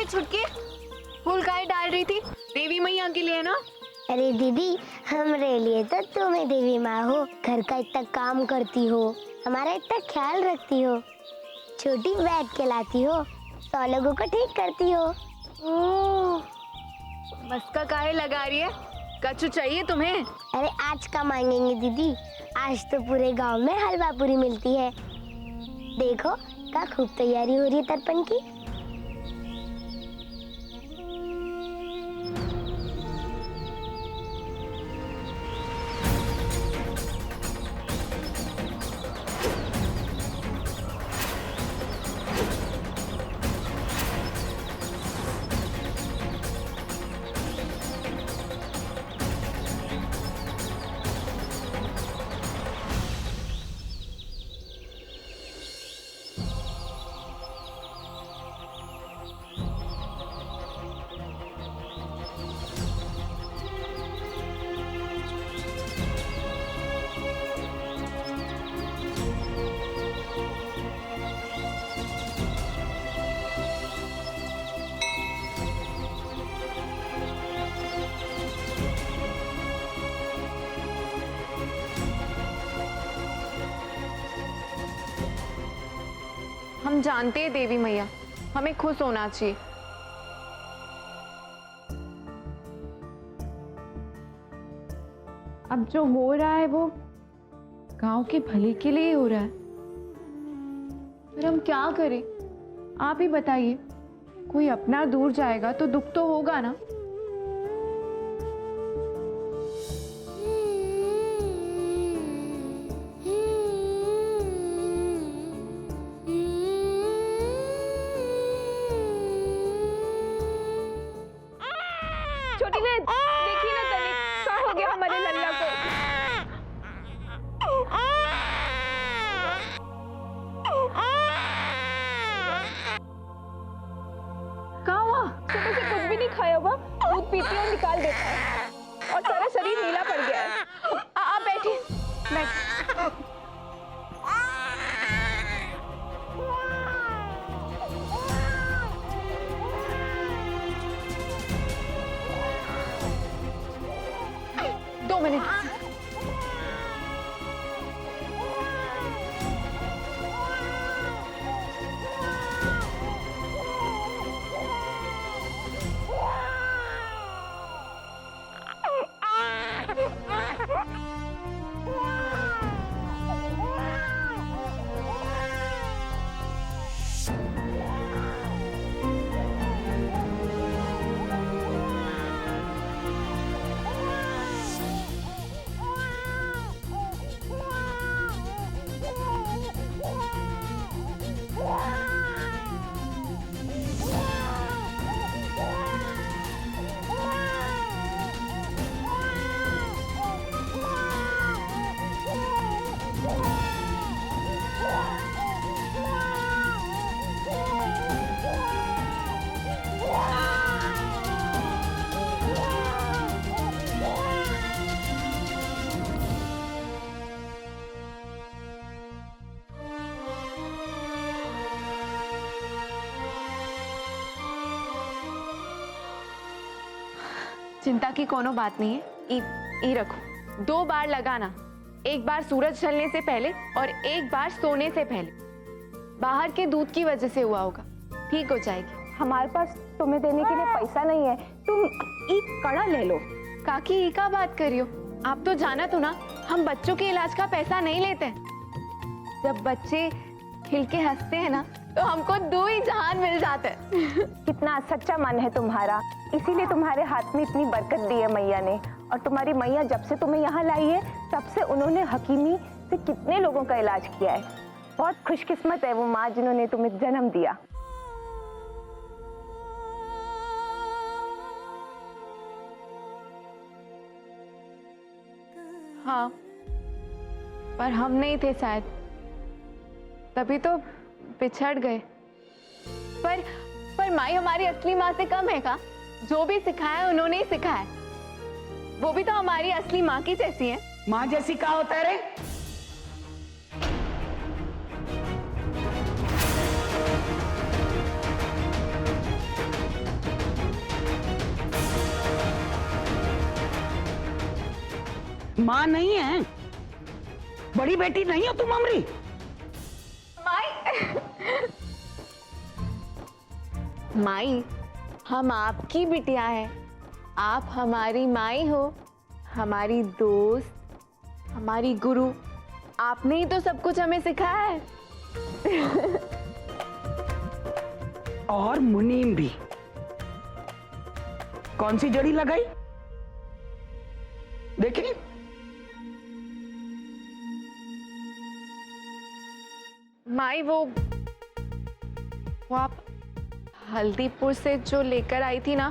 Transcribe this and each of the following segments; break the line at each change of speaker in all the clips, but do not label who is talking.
छुटकी, फूल काहे डाल रही थी? देवी मैया के लिए ना?
अरे दीदी, हमरे लिए तो तुम्हें देवी माँ हो, घर का इतना काम करती हो, हमारा इतना ख्याल रखती हो, छोटी बैग के लाती हो, 100 लोगों को ठीक करती हो।
ओह, मस्का काहे लगा रही है? कछु चाहिए तुम्हें?
अरे आज का मांगेंगे दीदी, आज तो पूरे गांव में हलवा पूरी मिलती है। देखो क्या खूब तैयारी हो रही है तर्पण की।
हम जानते हैं देवी मैया, हमें खुश होना चाहिए। अब जो हो रहा है वो गांव के भले के लिए हो रहा है, फिर हम क्या करें? आप ही बताइए। कोई अपना दूर जाएगा तो दुख तो होगा ना। छोटी ने देखी ना तनी, क्या हो गया हमारे लल्ला को? क्या हुआ? सुबह से कुछ भी नहीं खाया हुआ, दूध पीती और निकाल देता है और सारा शरीर नीला पड़ गया है। आप बैठिए, बैठ। 2 मिनट। चिंता की कोनो बात नहीं है। ई रखो, 2 बार लगाना, एक बार सूरज ढलने से पहले और एक बार सोने से पहले। बाहर के दूध की वजह से हुआ होगा, ठीक हो जाएगी।
हमारे पास तुम्हें देने के लिए पैसा नहीं है, तुम एक कड़ा ले लो।
काकी ई का बात करियो? आप तो जाना तो ना, हम बच्चों के इलाज का पैसा नहीं लेते। जब बच्चे खिल के हंसते हैं ना, तो हमको 2 ही जहान मिल जाते हैं।
कितना सच्चा मन है तुम्हारा, इसीलिए तुम्हारे हाथ में इतनी बरकत दी है मैया ने। और तुम्हारी मैया जब से तुम्हें यहाँ लाई है, तब से उन्होंने हकीमी से कितने लोगों का इलाज किया है। बहुत खुशकिस्मत है वो माँ जिन्होंने तुम्हें जन्म दिया।
हाँ, पर हम नहीं थे शायद, तभी तो बिछड़ गए। पर माई हमारी असली माँ से कम है का? जो भी सिखाया उन्होंने ही सिखाया, वो भी तो हमारी असली माँ की जैसी है।
माँ जैसी क्या होता है रे? माँ नहीं है, बड़ी बेटी नहीं हो तुम अमरी।
माई, हम आपकी बिटिया है, आप हमारी माई हो, हमारी दोस्त, हमारी गुरु। आपने ही तो सब कुछ हमें सिखाया है।
और मुनीम भी। कौन सी जड़ी लगाई देखें?
माई, वो आप हल्दीपुर से जो लेकर आई थी ना।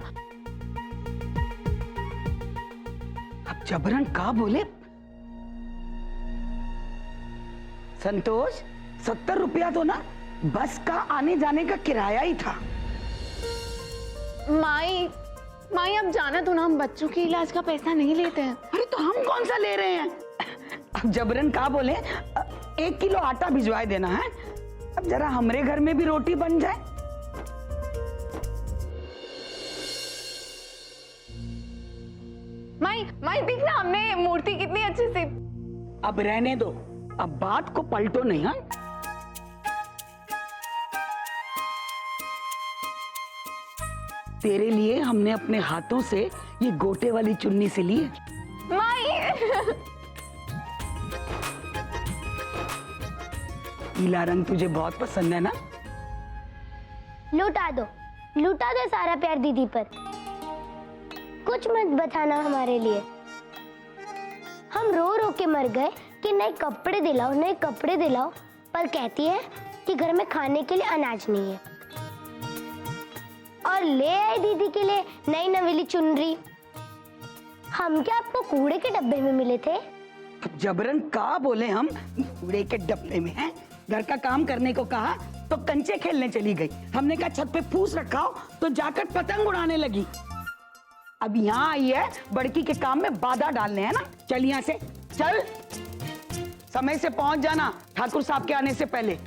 अब जबरन का बोले? संतोष, 70 रुपया तो ना बस का आने जाने का किराया ही था।
माई, माई अब जाना तो ना, हम बच्चों के इलाज का पैसा नहीं लेते हैं।
अरे तो हम कौन सा ले रहे हैं? अब जबरन का बोले 1 किलो आटा भिजवा देना है। अब जरा हमरे घर में भी रोटी बन जाए।
माई, माई देख ना, हमने मूर्ति कितनी अच्छी सी।
अब रहने दो, अब बात को पलटो नहीं। हाँ, तेरे लिए हमने अपने हाथों से ये गोटे वाली चुन्नी से ली है।
माई
पीला रंग तुझे बहुत पसंद है ना?
लुटा दो सारा प्यार दीदी पर। कुछ मत बताना हमारे लिए। हम रो रो के मर गए कि नए कपड़े दिलाओ, नए कपड़े दिलाओ, पर कहती है कि घर में खाने के लिए अनाज नहीं है। और ले आए दीदी के लिए नई नवेली चुनरी। हम क्या आपको कूड़े के डब्बे में मिले थे?
अब जबरन का बोले हम कूड़े के डब्बे में हैं? घर का काम करने को कहा तो कंचे खेलने चली गई। हमने कहा छत पे फूस रखा हो तो जाकर पतंग उड़ाने लगी। अब यहाँ आई है बड़की के काम में बाधा डालने, है ना? चल यहाँ से चल, समय से पहुंच जाना ठाकुर साहब के आने से पहले।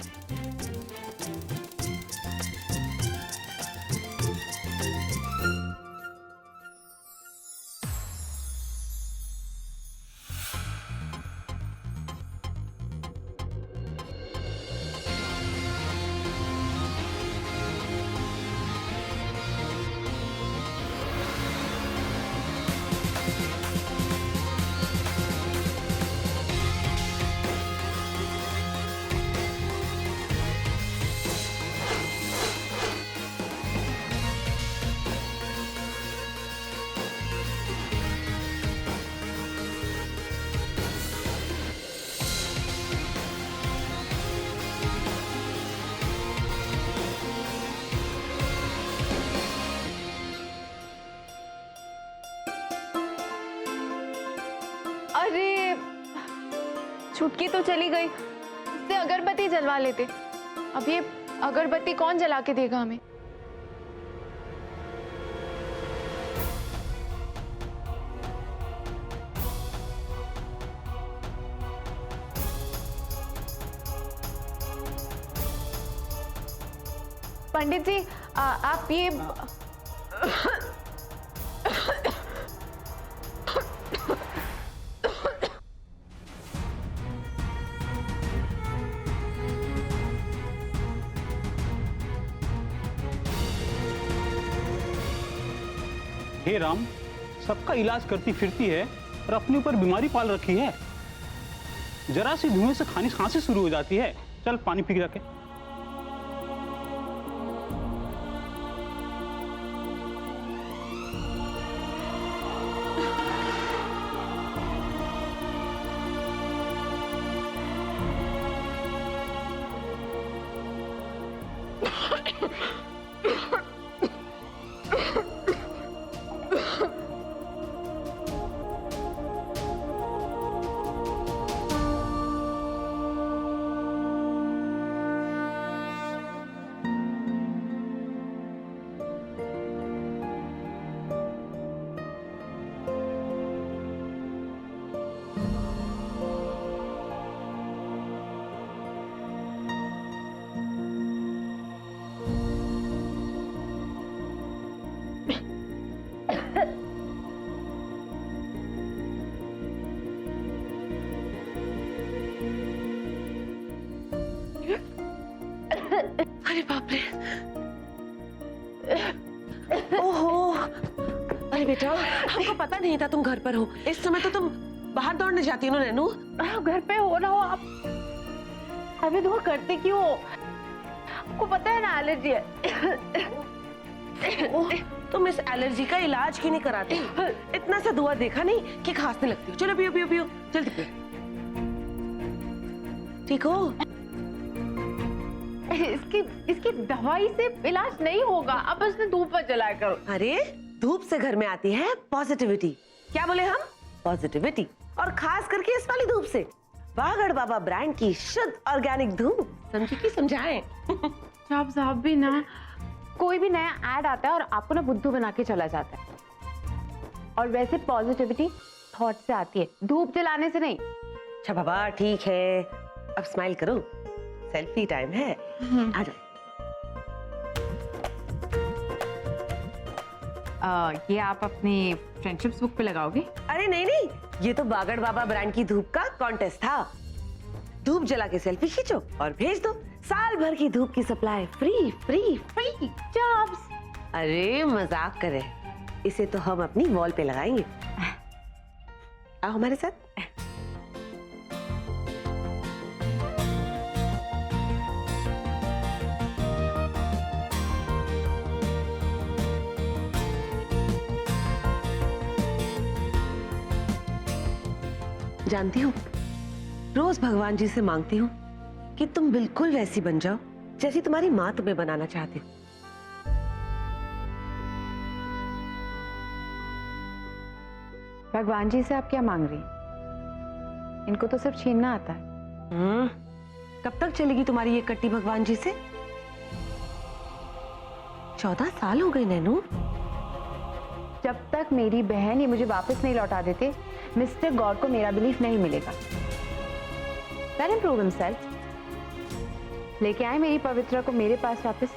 अरे छुटकी तो चली गई, इससे अगरबत्ती जलवा लेते। अब ये अगरबत्ती कौन जला के देगा हमें? पंडित जी, आप ये
हे राम, सबका इलाज करती फिरती है और अपने ऊपर बीमारी पाल रखी है। जरा सी धुएं से खांसी शुरू हो जाती है। चल पानी पी के जाके।
अरे बाप रे। ओहो, अरे बेटा, हमको पता नहीं था तुम घर पर हो। इस समय तो तुम बाहर दौड़ने जाती हो ना नैनू।
आप घर पे हो ना हो आप, अभी दुआ करते क्यों हो? आपको पता है ना एलर्जी है।
ओह, तुम इस एलर्जी का इलाज क्यों नहीं कराती? इतना सा धुआं देखा नहीं कि खांसने लगती हो। चलो पियो पियो पियो, जल्दी पियो। ठीक हो?
इसकी दवाई से इलाज नहीं होगा, आप उसने धूप पर जलाया करो।
अरे धूप से घर में आती है पॉजिटिविटी। क्या बोले हम? पॉजिटिविटी। और खास करके इस वाली धूप से, बागड़ बाबा ब्रांड की शुद्ध ऑर्गेनिक धूप। समझी की समझाएं?
साहब भी ना, कोई भी नया ऐड आता है और आपको ना बुद्धू बना के चला जाता है। और वैसे पॉजिटिविटी थॉट से आती है, धूप जलाने से नहीं।
अच्छा बाबा ठीक है, अब स्माइल करो, सेल्फी टाइम है। आ जाओ।
ये आप अपनी फ्रेंडशिप्स बुक पे लगाओगे?
अरे नहीं नहीं, ये तो बागड़ बाबा ब्रांड की धूप का कॉन्टेस्ट था। धूप जला के सेल्फी खींचो और भेज दो, साल भर की धूप की supply free free free.
Jobs.
अरे मजाक कर रहे, इसे तो हम अपनी वॉल पे लगाएंगे। आओ हमारे साथ। जानती हूँ, रोज भगवान जी से मांगती हूँ कि तुम बिल्कुल वैसी बन जाओ जैसी तुम्हारी माँ तुम्हें बनाना चाहती है।
भगवान जी से आप क्या मांग रही हैं? इनको तो सिर्फ छीनना आता है।
कब तक चलेगी तुम्हारी ये कट्टी भगवान जी से? 14 साल हो गए नैनू।
जब तक मेरी बहन ये मुझे वापस नहीं लौटा देते, मिस्टर गॉड को मेरा बिलीफ नहीं मिलेगा। Let him prove himself. लेके आए मेरी पवित्रा को मेरे पास वापस।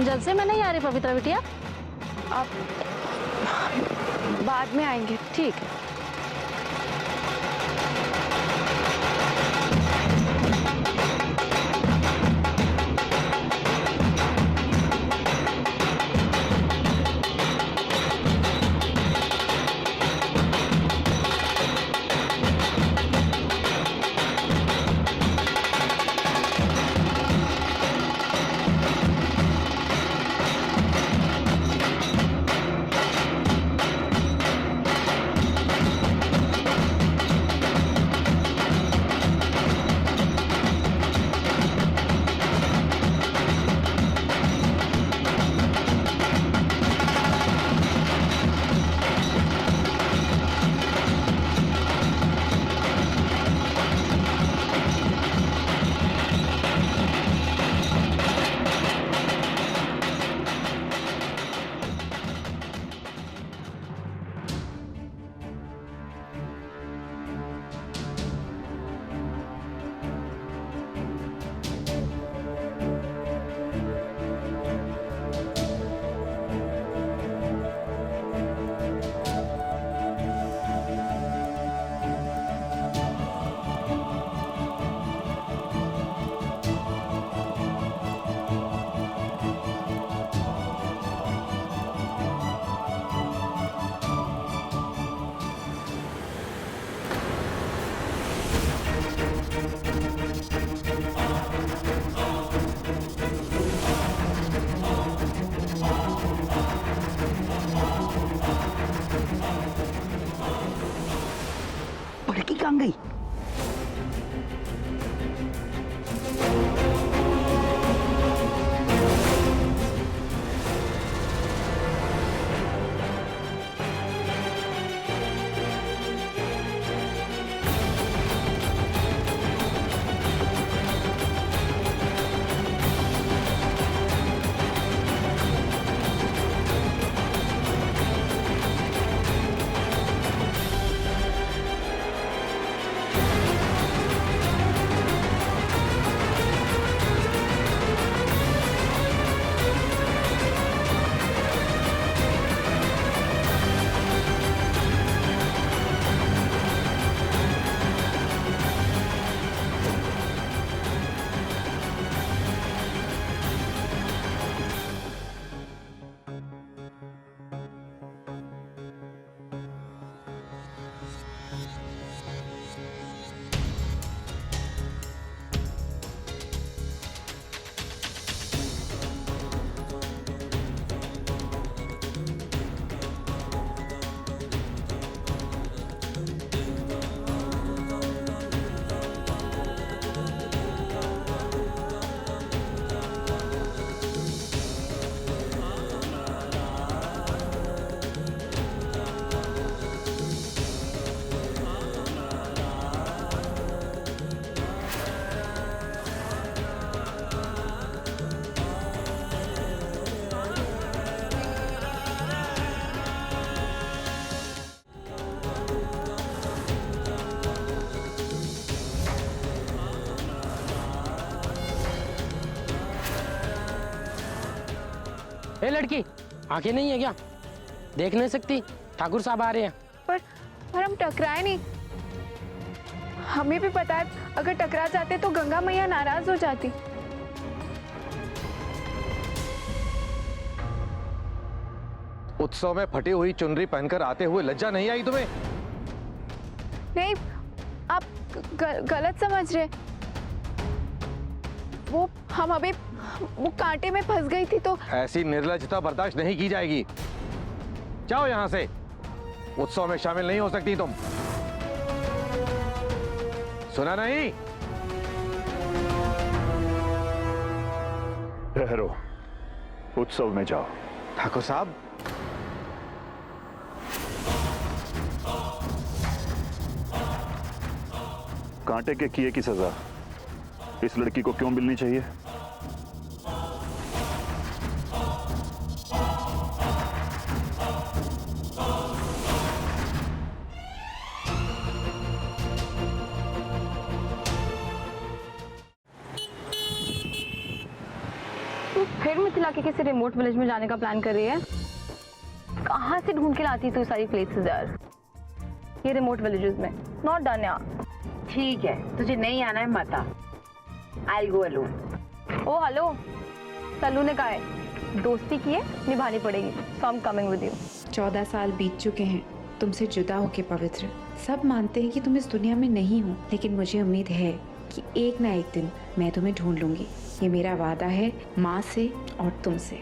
जल्द से मैं नहीं आ रही पवित्रा बिटिया।
आप बाद में आएंगे, ठीक है?
ए लड़की, आंखें नहीं है क्या? देख नहीं सकती? ठाकुर साहब आ रहे हैं।
पर हम टकराए नहीं। हमें भी पता है अगर टकरा जाते तो गंगा मैया नाराज हो जाती।
उत्सव में फटी हुई चुनरी पहनकर आते हुए लज्जा नहीं आई तुम्हें?
नहीं, आप गलत समझ रहे। वो हम अभी वो कांटे में फंस गई थी तो।
ऐसी निर्लज्जता बर्दाश्त नहीं की जाएगी। जाओ यहां से, उत्सव में शामिल नहीं हो सकती तुम। सुना नहीं?
ठहरो, उत्सव में जाओ।
ठाकुर साहब,
कांटे के किए की सजा इस लड़की को क्यों मिलनी चाहिए?
तू फिर मिथिला के किसी रिमोट विलेज में जाने का प्लान कर रही है? कहाँ से ढूंढ के लाती तू सारी प्लेसेस यार? ये रिमोट विलेजेस में नॉट डन यार।
ठीक है, तुझे नहीं आना है मत आ। I go alone.
Oh hello, Sallu ने कहा है दोस्ती की है निभानी पड़ेगी, so I am coming with you.
14 साल बीत चुके हैं तुमसे जुदा होके पवित्र। सब मानते हैं कि तुम इस दुनिया में नहीं हो, लेकिन मुझे उम्मीद है कि एक ना एक दिन मैं तुम्हें ढूंढ लूंगी। ये मेरा वादा है माँ से और तुमसे।